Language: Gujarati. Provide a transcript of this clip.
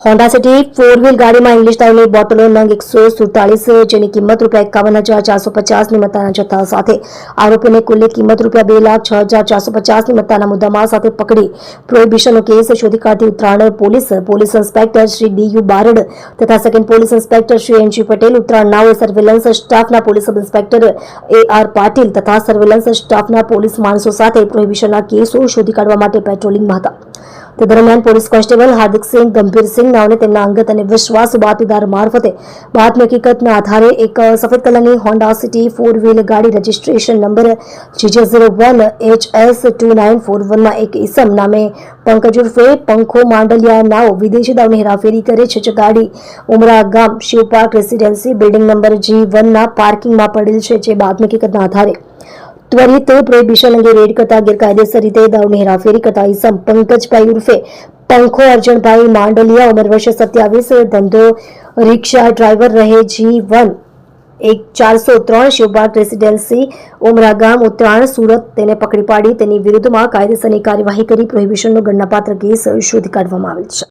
હોન્ડા સિટી 4 વ્હીલ ગાડીમાં ઇંગ્લિશ દારૂની બોટલો નંગ 147 જેની કિંમત ₹51,450ની મત્તાના જથ્થા સાથે આરોપીને કુલ કિંમત ₹2,06,450ની મત્તાના મુદ્દામાલ સાથે પકડી પ્રોહિબિશનનો કેસ શોધી કાઢતી Uttarayan police inspector Shri D U. Barad તથા second police inspector Shri N G. Patel, Uttarayan નાઓ સર્વેલન્સ સ્ટાફના police sub inspector A R. Patil તથા સર્વેલન્સ સ્ટાફના પોલીસ માણસો સાથે પ્રોહિબિશનના કેસો શોધી કાઢવા માટે પેટ્રોલિંગમાં હતા। તે દરમિયાન પોલીસ કોન્સ્ટેબલ હાર્દિકસિંહ ગંભીરસિંહ નાઓને તેમના અંગત અને વિશ્વાસુ બાતમીદાર મારફતે બાતમી હકીકતના આધારે એક સફેદ કલરની હોન્ડા સિટી 4 વ્હીલ ગાડી રજીસ્ટ્રેશન નંબર GJ01HS2941માં એક ઈસમ નામે પંકજ ઉર્ફે પંખો માંડલિયા નાઓ વિદેશી દારૂની હેરાફેરી કરે છે, જે ગાડી ઉમરા ગામ શિવપાર્ક રેસિડેન્સી બિલ્ડિંગ નંબર G1ના પાર્કિંગમાં પડેલ છે। જે બાતમી હકીકતના આધારે ત્વરિત પ્રોહિબિશન અંગે રેડ કરતા ગેરકાયદેસર રીતે દારૂની હેરાફેરી કરતા ઈસમ પંકજભાઈ ઉર્ફે પંખો અર્જણભાઈ માંડલિયા, ઉંમર વર્ષ 27, ધંધો રિક્ષા ડ્રાઈવર, રહે G1 403 શિવપાર્ક રેસિડેન્સી ઉમરા ગામ, ઉત્તરાયણ, સુરત, તેને પકડી પાડી તેની વિરુદ્ધમાં કાયદેસરની કાર્યવાહી કરી પ્રોહિબિશનનો ગણનાપાત્ર કેસ શોધી કાઢવામાં આવેલ છે।